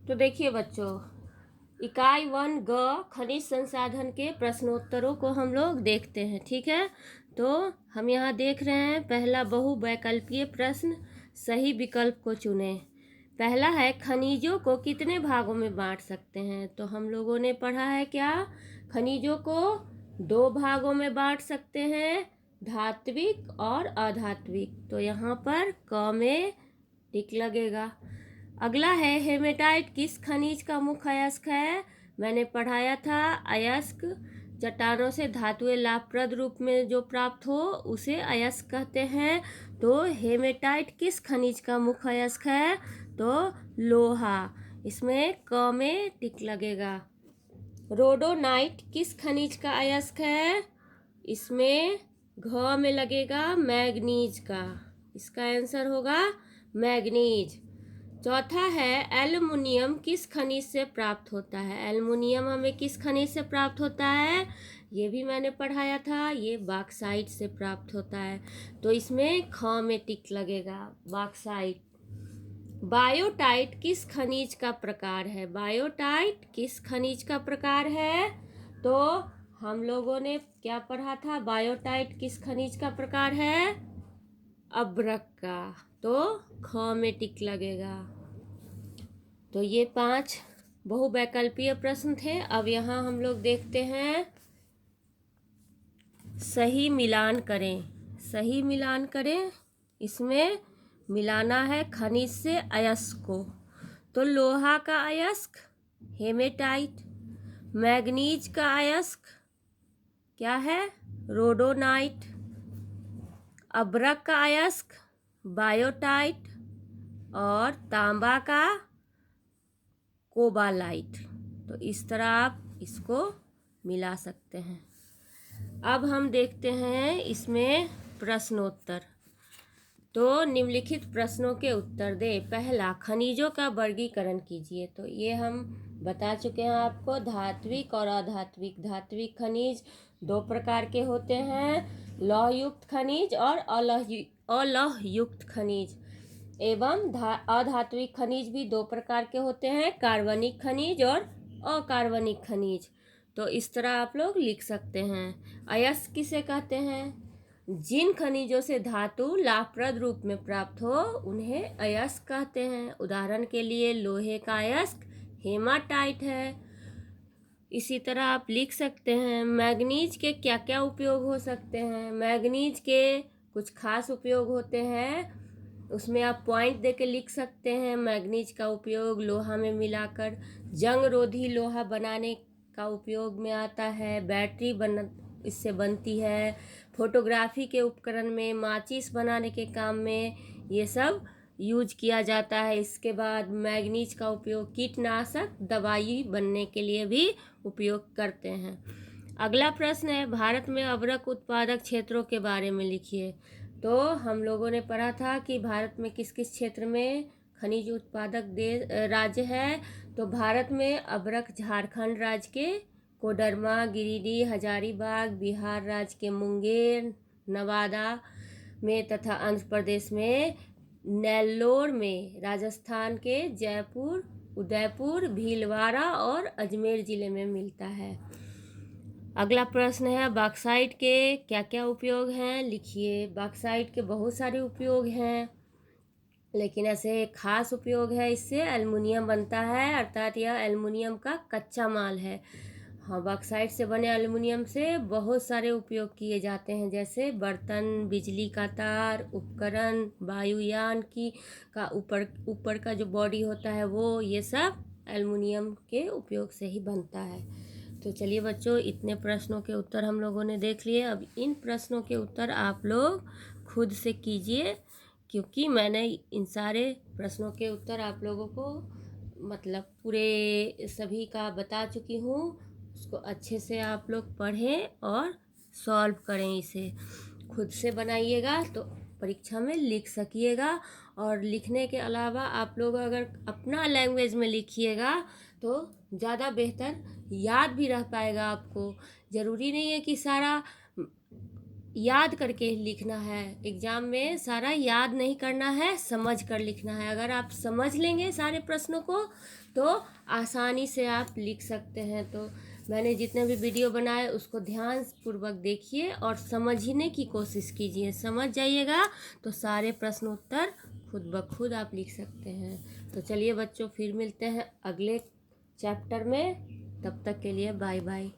तो देखिए बच्चों, इकाई 1 ग खनिज संसाधन के प्रश्नोत्तरों को हम लोग देखते हैं। ठीक है, तो हम यहाँ देख रहे हैं पहला बहुवैकल्पीय प्रश्न, सही विकल्प को चुनें। पहला है खनिजों को कितने भागों में बांट सकते हैं। तो हम लोगों ने पढ़ा है क्या, खनिजों को 2 भागों में बांट सकते हैं, धात्विक और अधात्विक। तो यहाँ पर क में टिक लगेगा। अगला है हेमेटाइट किस खनिज का मुख्य अयस्क है। मैंने पढ़ाया था अयस्क चट्टानों से धातुएं लाभप्रद रूप में जो प्राप्त हो उसे अयस्क कहते हैं। तो हेमेटाइट किस खनिज का मुख्य अयस्क है, तो लोहा। इसमें क में टिक लगेगा। रोडोनाइट किस खनिज का अयस्क है, इसमें घ में लगेगा मैग्नीज का। इसका आंसर होगा मैग्नीज। चौथा है एल्युमिनियम किस खनिज से प्राप्त होता है। एल्युमिनियम हमें किस खनिज से प्राप्त होता है, ये भी मैंने पढ़ाया था, ये बॉक्साइट से प्राप्त होता है। तो इसमें ख में टिक लगेगा, बॉक्साइट। बायोटाइट किस खनिज का प्रकार है। बायोटाइट किस खनिज का प्रकार है, तो हम लोगों ने क्या पढ़ा था, बायोटाइट किस खनिज का प्रकार है, अभ्रक का। तो ख में टिक लगेगा। तो ये 5 बहुवैकल्पीय प्रश्न थे। अब यहाँ हम लोग देखते हैं सही मिलान करें। सही मिलान करें, इसमें मिलाना है खनिज से अयस्क को। तो लोहा का अयस्क हेमेटाइट, मैग्नीज का अयस्क क्या है, रोडोनाइट, अभ्रक का अयस्क बायोटाइट और तांबा का कोबालाइट। तो इस तरह आप इसको मिला सकते हैं। अब हम देखते हैं इसमें प्रश्नोत्तर। तो निम्नलिखित प्रश्नों के उत्तर दें। पहला, खनिजों का वर्गीकरण कीजिए। तो ये हम बता चुके हैं आपको, धात्विक और अधात्विक। धात्विक खनिज 2 प्रकार के होते हैं, लौहयुक्त खनिज और अलौहयुक्त खनिज। एवं अधात्विक खनिज भी 2 प्रकार के होते हैं, कार्बनिक खनिज और अकार्बनिक खनिज। तो इस तरह आप लोग लिख सकते हैं। अयस्क किसे कहते हैं, जिन खनिजों से धातु लाभप्रद रूप में प्राप्त हो उन्हें अयस्क कहते हैं। उदाहरण के लिए लोहे का अयस्क हेमाटाइट है। इसी तरह आप लिख सकते हैं मैग्नीज के क्या क्या उपयोग हो सकते हैं। मैग्नीज के कुछ खास उपयोग होते हैं, उसमें आप पॉइंट दे के लिख सकते हैं। मैग्नीज का उपयोग लोहा में मिलाकर जंग रोधी लोहा बनाने का उपयोग में आता है। बैटरी इससे बनती है। फोटोग्राफी के उपकरण में, माचिस बनाने के काम में ये सब यूज किया जाता है। इसके बाद मैग्नीज का उपयोग कीटनाशक दवाई बनने के लिए भी उपयोग करते हैं। अगला प्रश्न है भारत में अभ्रक उत्पादक क्षेत्रों के बारे में लिखिए। तो हम लोगों ने पढ़ा था कि भारत में किस किस क्षेत्र में खनिज उत्पादक राज्य है। तो भारत में अभ्रक झारखंड राज्य के कोडरमा, गिरिडीह, हजारीबाग, बिहार राज्य के मुंगेर, नवादा में तथा आंध्र प्रदेश में नेल्लोर में, राजस्थान के जयपुर, उदयपुर, भीलवाड़ा और अजमेर जिले में मिलता है। अगला प्रश्न है बॉक्साइट के क्या क्या उपयोग हैं, लिखिए। बॉक्साइट के बहुत सारे उपयोग हैं, लेकिन ऐसे खास उपयोग है, इससे एल्युमिनियम बनता है, अर्थात यह एल्युमिनियम का कच्चा माल है। हाँ, बॉक्साइट से बने एल्युमिनियम से बहुत सारे उपयोग किए जाते हैं, जैसे बर्तन, बिजली का तार, उपकरण, वायुयान की का ऊपर का जो बॉडी होता है वो, ये सब एल्युमिनियम के उपयोग से ही बनता है। तो चलिए बच्चों, इतने प्रश्नों के उत्तर हम लोगों ने देख लिए। अब इन प्रश्नों के उत्तर आप लोग खुद से कीजिए, क्योंकि मैंने इन सारे प्रश्नों के उत्तर आप लोगों को मतलब पूरे सभी का बता चुकी हूँ। उसको अच्छे से आप लोग पढ़ें और सॉल्व करें। इसे खुद से बनाइएगा तो परीक्षा में लिख सकिएगा। और लिखने के अलावा आप लोग अगर अपना लैंग्वेज में लिखिएगा तो ज़्यादा बेहतर याद भी रह पाएगा आपको। ज़रूरी नहीं है कि सारा याद करके लिखना है। एग्ज़ाम में सारा याद नहीं करना है, समझ कर लिखना है। अगर आप समझ लेंगे सारे प्रश्नों को तो आसानी से आप लिख सकते हैं। तो मैंने जितने भी वीडियो बनाए उसको ध्यान पूर्वक देखिए और समझने की कोशिश कीजिए। समझ जाइएगा तो सारे प्रश्न उत्तर खुद ब खुद आप लिख सकते हैं। तो चलिए बच्चों, फिर मिलते हैं अगले चैप्टर में। तब तक के लिए बाय बाय।